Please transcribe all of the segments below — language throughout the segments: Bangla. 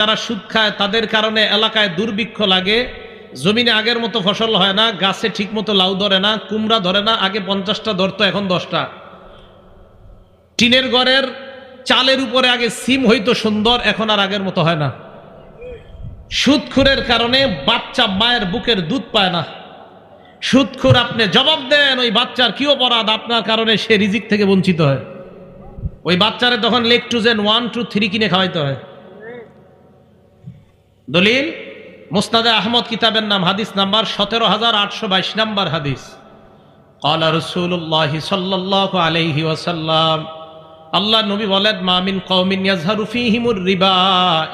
যারা সুদ খায় তাদের কারণে এলাকায় দুর্ভিক্ষ লাগে, জমিনে আগের মতো ফসল হয় না, গাছে ঠিক মতো লাউ ধরে না, কুমড়া ধরে না, আগে 50টা ধরতো এখন 10টা। টিনের ঘরের চালের উপরে আগে সিম হইতো সুন্দর, এখন আর আগের মতো হয় না। সুদখোরের কারণে বাচ্চা মায়ের বুকের দুধ পায় না। সুদখোর, আপনি জবাব দেন ওই বাচ্চার কি অপরাধ আপনার কারণে সে রিজিক থেকে বঞ্চিত হয়? ওই বাচ্চারে তখন লেকটুজেন 1, 2, 3 কিনে খাওয়াইতে হয়। দলিল মুসনাদে আহমদ কিতাবের নাম, হাদিস নাম্বার 17822 নাম্বার হাদিস। ক্বালা রাসূলুল্লাহ সাল্লাল্লাহু আলাইহি ওয়াসাল্লাম, আল্লাহ নবী বলেন, মা মিন কওমিন ইয়াজহারু ফীহিমুর রিবা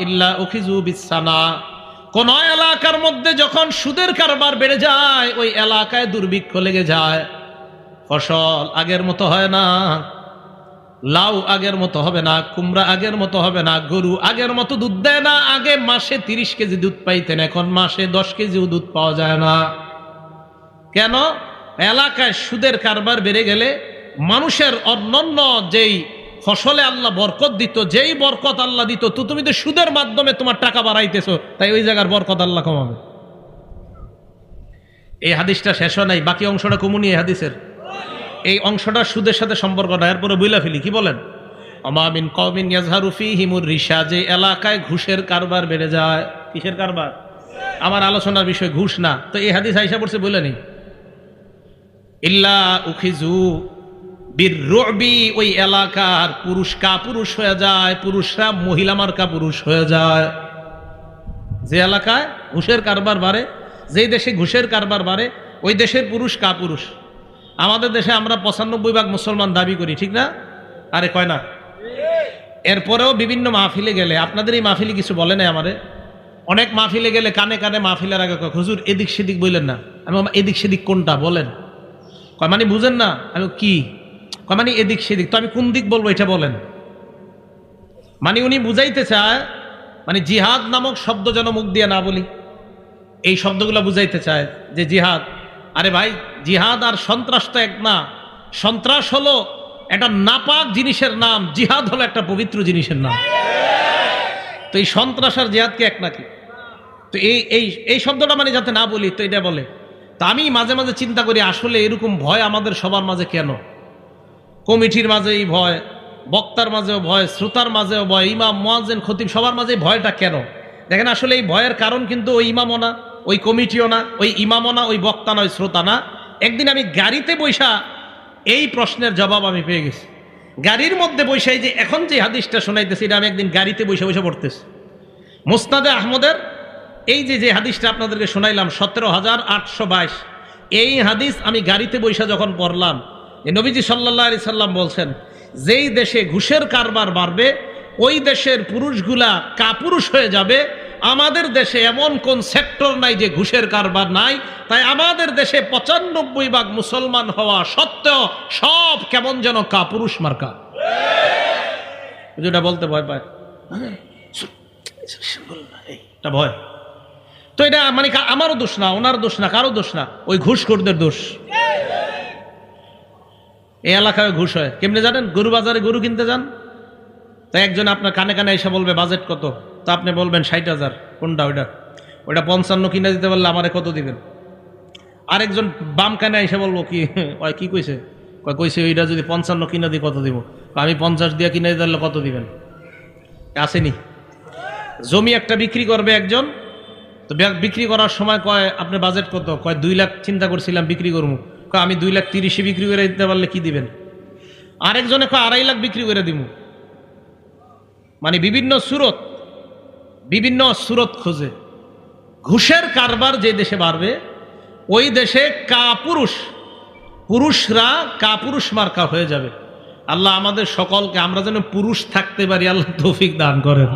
ইল্লা উখিযু বিসসানা। কোন এলাকার মধ্যে যখন সুদের কারবার বেড়ে যায়, ওই এলাকায় দুর্ভিক্ষ লেগে যায়, ফসল আগের মতো হয় না, লাউ আগের মতো হবে না, কুমড়া আগের মতো হবে না, গরু আগের মতো দুধ দেয় না। আগে মাসে 30 কেজি দুধ পাইতেন, এখন মাসে 10 কেজিও দুধ পাওয়া যায় না। কেন? এলাকায় সুদের কারবার বেড়ে গেলে মানুষের অন্যান্য যেই ফসলে আল্লাহ বরকত দিত, যেই বরকত আল্লাহ দিত, তো তুমি তো সুদের মাধ্যমে তোমার টাকা বাড়াইতেছো, তাই ওই জায়গার বরকত আল্লাহ কমাবে। এই হাদিসটা শেষ হয় নাই, বাকি অংশটা কমুনি এই হাদিসের। এই অংশটা সুদের সাথে সম্পর্ক না, এরপরে বইলা ফেলি। কি বলেন? আমা মিন কওমিন ইয়াজহারু ফীহিমুর রিশা, যে এলাকায় ঘুষের কারবার বেড়ে যায়। কিসের কারবার? আমার আলোচনার বিষয় ঘুষ না, তো এই হাদিস আয়েশা পড়ছে বলে নি। ইল্লা উখিযু বিররুবি, ওই এলাকার পুরুষ কাপুরুষ হয়ে যায়, পুরুষরা মহিলা মার্কা পুরুষ হয়ে যায়। যে এলাকায় ঘুষের কারবার বাড়ে, যেই দেশে ঘুষের কারবার বাড়ে, ওই দেশের পুরুষ কাপুরুষ। আমাদের দেশে আমরা 95% মুসলমান দাবি করি, ঠিক না? আরে কয় না? এরপরেও বিভিন্ন মাহফিলে গেলে, আপনাদের এই মাহফিলে কিছু বলে নাই আমারে, অনেক মাহফিলে গেলে কানে কানে মাহফিলের আগে কয়, হুজুর এদিক সেদিক বললেন না। আমি এদিক সেদিক কোনটা বলেন? কয় মানে বুঝেন না? আমি কি কয় মানে এদিক সেদিক, তো আমি কোন দিক বলবো এটা বলেন। মানে উনি বুঝাইতে চায়, মানে জিহাদ নামক শব্দ যেন মুখ দিয়ে না বলি, এই শব্দগুলো বুঝাইতে চায় যে জিহাদ। আরে ভাই, জিহাদ আর সন্ত্রাস তো এক না। সন্ত্রাস হলো একটা নাপাক জিনিসের নাম, জিহাদ হলো একটা পবিত্র জিনিসের নাম। তো এই সন্ত্রাস আর জিহাদ কি এক নাকি? তো এই শব্দটা মানে যাতে না বলি, তো এটা বলে। তা আমি মাঝে মাঝে চিন্তা করি, আসলে এরকম ভয় আমাদের সবার মাঝে কেন? কমিটির মাঝে এই ভয়, বক্তার মাঝেও ভয়, শ্রোতার মাঝেও ভয়, ইমাম মুয়াজ্জিন খতিব সবার মাঝে ভয়টা কেন? দেখেন, আসলে এই ভয়ের কারণ কিন্তু ওই ইমামও না, ওই কমিটিও না, ওই ইমামও না, ওই বক্তা না, ওই শ্রোতা না। একদিন আমি গাড়িতে বৈশা এই প্রশ্নের জবাব আমি পেয়ে গেছি। গাড়ির মধ্যে বৈশাই যে এখন যে হাদিসটা শোনাইতেছি, এটা আমি একদিন গাড়িতে বৈশা বৈশা পড়তেছি। মুসনাদে আহমদের এই যে হাদিসটা আপনাদেরকে শোনাইলাম 17,822, এই হাদিস আমি গাড়িতে বৈশা যখন পড়লাম, নবীজি সাল্লাল্লাহু আলাইহি সাল্লাম বলছেন, যেই দেশে ঘুষের কারবার বাড়বে, ওই দেশের পুরুষগুলা কাপুরুষ হয়ে যাবে। আমাদের দেশে এমন কোন সেক্টর নাই যে ঘুষের কারবার নাই, তাই আমাদের দেশে 95% মুসলমান হওয়া সত্ত্বেও সব কেমন যেন কাপুরুষ মার্কা। যেটা বলতে ভয় পায়, এটা ভয়। তো এটা মানে আমারও দোষ না, ওনার দোষ না, কারো দোষ না, ওই ঘুষখোরদের দোষ। এই এলাকায় ঘুষ হয় কেমনে জানেন? গরু বাজারে গরু কিনতে যান, তাই একজন আপনার কানে কানে এসে বলবে বাজেট কত, তা আপনি বলবেন 60,000। কোনটা? ওইটা 55 কিনে দিতে পারলে আমারে কত দিবেন? আরেকজন বাম কানে এসে বলবো, কি কইছে? কইছে ওইটা যদি 55 কিনে দিই কত দিব? আমি 50 দিয়ে কিনে দিতে পারলে কত দিবেন? আসেনি? জমি একটা বিক্রি করবে একজন, তো বিক্রি করার সময় কয় আপনার বাজেট কত? কয় 2 লাখ চিন্তা করছিলাম বিক্রি করবো। আমি 2,30,000 বিক্রি করে দিতে পারলে কি দিবেন? আরেকজনে কয় 2.5 লাখ বিক্রি করে দিব। মানে বিভিন্ন সুরত খোঁজে। ঘুষের কারবার যে দেশে বাড়বে, ওই দেশে পুরুষরা কাপুরুষ মার্কা হয়ে যাবে। আল্লাহ আমাদের সকলকে, আমরা যেন পুরুষ থাকতে পারি, আল্লাহ তৌফিক দান করেন।